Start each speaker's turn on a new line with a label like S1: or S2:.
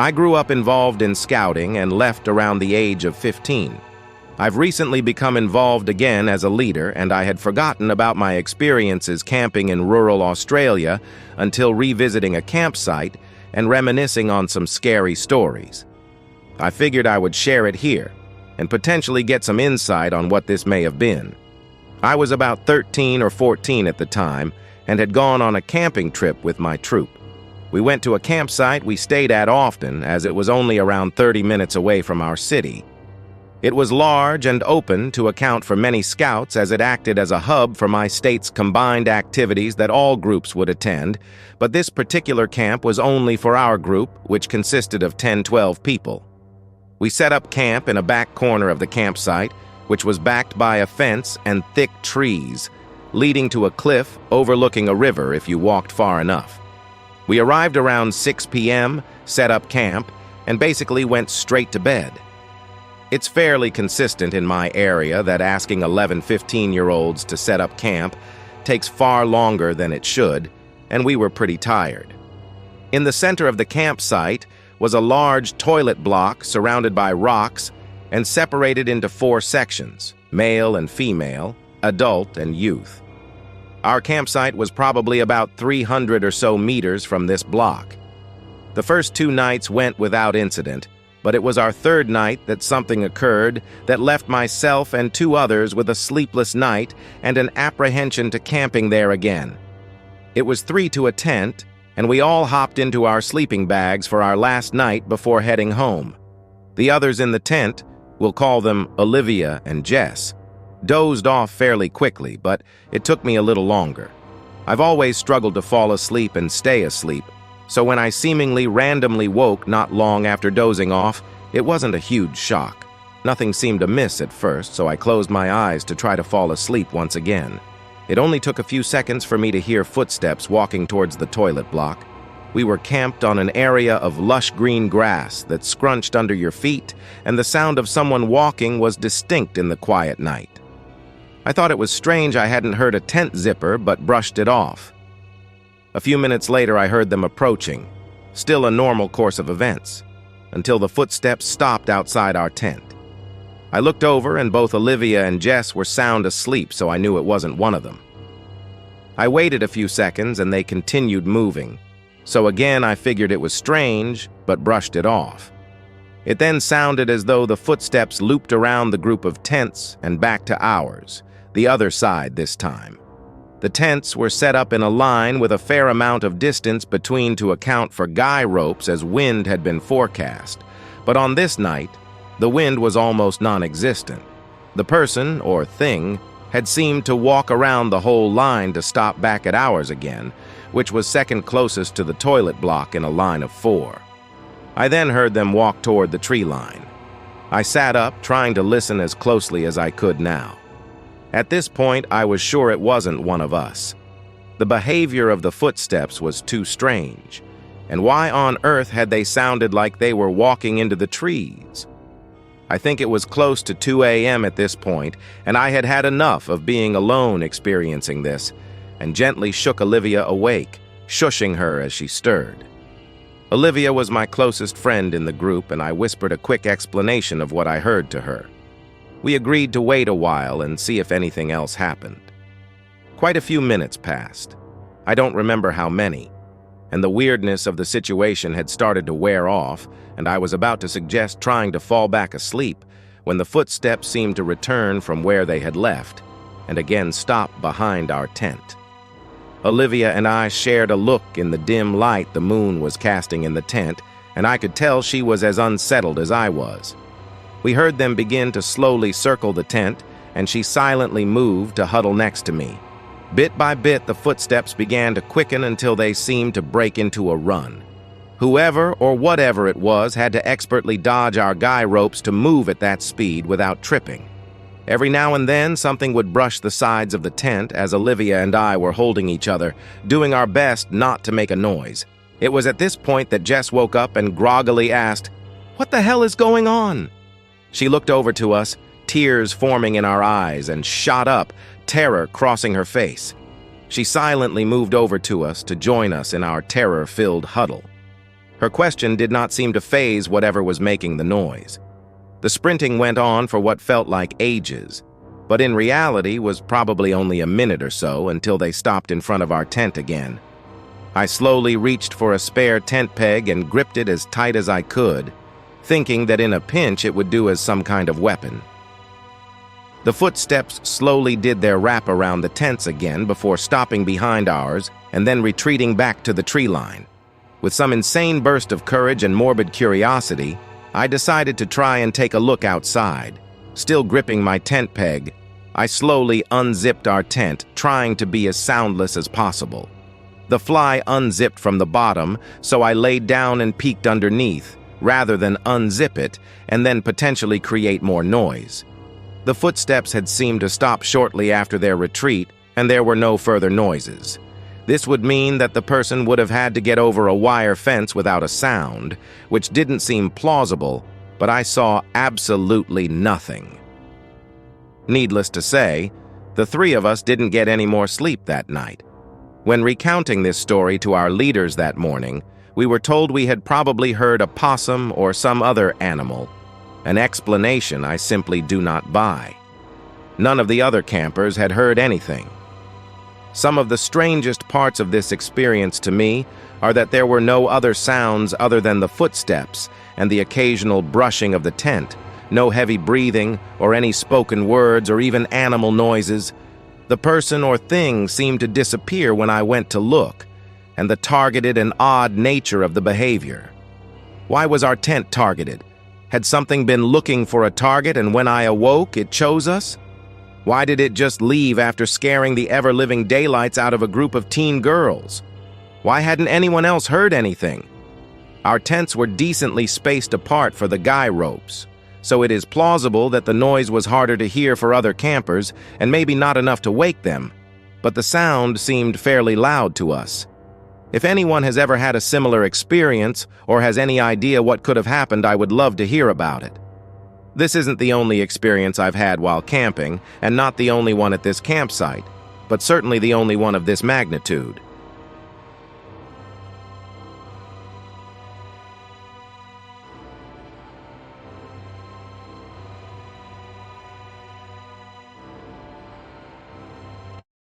S1: I grew up involved in scouting and left around the age of 15. I've recently become involved again as a leader, and I had forgotten about my experiences camping in rural Australia until revisiting a campsite and reminiscing on some scary stories. I figured I would share it here and potentially get some insight on what this may have been. I was about 13 or 14 at the time and had gone on a camping trip with my troop. We went to a campsite we stayed at often, as it was only around 30 minutes away from our city. It was large and open to account for many scouts, as it acted as a hub for my state's combined activities that all groups would attend, but this particular camp was only for our group, which consisted of 10-12 people. We set up camp in a back corner of the campsite, which was backed by a fence and thick trees, leading to a cliff overlooking a river if you walked far enough. We arrived around 6 p.m., set up camp, and basically went straight to bed. It's fairly consistent in my area that asking 11, 15-year-olds to set up camp takes far longer than it should, and we were pretty tired. In the center of the campsite was a large toilet block surrounded by rocks and separated into 4 sections: male and female, adult and youth. Our campsite was probably about 300 or so meters from this block. The first 2 nights went without incident, but it was our 3rd night that something occurred that left myself and 2 others with a sleepless night and an apprehension to camping there again. It was 3 to a tent, and we all hopped into our sleeping bags for our last night before heading home. The others in the tent, we'll call them Olivia and Jess, dozed off fairly quickly, but it took me a little longer. I've always struggled to fall asleep and stay asleep, so when I seemingly randomly woke not long after dozing off, it wasn't a huge shock. Nothing seemed amiss at first, so I closed my eyes to try to fall asleep once again. It only took a few seconds for me to hear footsteps walking towards the toilet block. We were camped on an area of lush green grass that scrunched under your feet, and the sound of someone walking was distinct in the quiet night. I thought it was strange I hadn't heard a tent zipper, but brushed it off. A few minutes later, I heard them approaching, still a normal course of events, until the footsteps stopped outside our tent. I looked over, and both Olivia and Jess were sound asleep, so I knew it wasn't one of them. I waited a few seconds, and they continued moving, so again I figured it was strange, but brushed it off. It then sounded as though the footsteps looped around the group of tents and back to ours, the other side this time. The tents were set up in a line with a fair amount of distance between to account for guy ropes, as wind had been forecast, but on this night, the wind was almost non-existent. The person, or thing, had seemed to walk around the whole line to stop back at ours again, which was second closest to the toilet block in a line of 4. I then heard them walk toward the tree line. I sat up, trying to listen as closely as I could now. At this point, I was sure it wasn't one of us. The behavior of the footsteps was too strange, and why on earth had they sounded like they were walking into the trees? I think it was close to 2 a.m. at this point, and I had had enough of being alone experiencing this, and gently shook Olivia awake, shushing her as she stirred. Olivia was my closest friend in the group, and I whispered a quick explanation of what I heard to her. We agreed to wait a while and see if anything else happened. Quite a few minutes passed. I don't remember how many, and the weirdness of the situation had started to wear off, and I was about to suggest trying to fall back asleep when the footsteps seemed to return from where they had left and again stop behind our tent. Olivia and I shared a look in the dim light the moon was casting in the tent, and I could tell she was as unsettled as I was. We heard them begin to slowly circle the tent, and she silently moved to huddle next to me. Bit by bit, the footsteps began to quicken until they seemed to break into a run. Whoever or whatever it was had to expertly dodge our guy ropes to move at that speed without tripping. Every now and then, something would brush the sides of the tent as Olivia and I were holding each other, doing our best not to make a noise. It was at this point that Jess woke up and groggily asked, "What the hell is going on?" She looked over to us, tears forming in our eyes, and shot up, terror crossing her face. She silently moved over to us to join us in our terror-filled huddle. Her question did not seem to faze whatever was making the noise. The sprinting went on for what felt like ages, but in reality was probably only a minute or so until they stopped in front of our tent again. I slowly reached for a spare tent peg and gripped it as tight as I could, thinking that in a pinch it would do as some kind of weapon. The footsteps slowly did their wrap around the tents again before stopping behind ours and then retreating back to the tree line. With some insane burst of courage and morbid curiosity, I decided to try and take a look outside. Still gripping my tent peg, I slowly unzipped our tent, trying to be as soundless as possible. The fly unzipped from the bottom, so I laid down and peeked underneath, rather than unzip it and then potentially create more noise. The footsteps had seemed to stop shortly after their retreat, and there were no further noises. This would mean that the person would have had to get over a wire fence without a sound, which didn't seem plausible, but I saw absolutely nothing. Needless to say, the three of us didn't get any more sleep that night. When recounting this story to our leaders that morning, we were told we had probably heard a possum or some other animal, an explanation I simply do not buy. None of the other campers had heard anything. Some of the strangest parts of this experience to me are that there were no other sounds other than the footsteps and the occasional brushing of the tent, no heavy breathing or any spoken words or even animal noises. The person or thing seemed to disappear when I went to look, and the targeted and odd nature of the behavior. Why was our tent targeted? Had something been looking for a target, and when I awoke, it chose us? Why did it just leave after scaring the ever-living daylights out of a group of teen girls? Why hadn't anyone else heard anything? Our tents were decently spaced apart for the guy ropes, so it is plausible that the noise was harder to hear for other campers and maybe not enough to wake them, but the sound seemed fairly loud to us. If anyone has ever had a similar experience or has any idea what could have happened, I would love to hear about it. This isn't the only experience I've had while camping, and not the only one at this campsite, but certainly the only one of this magnitude.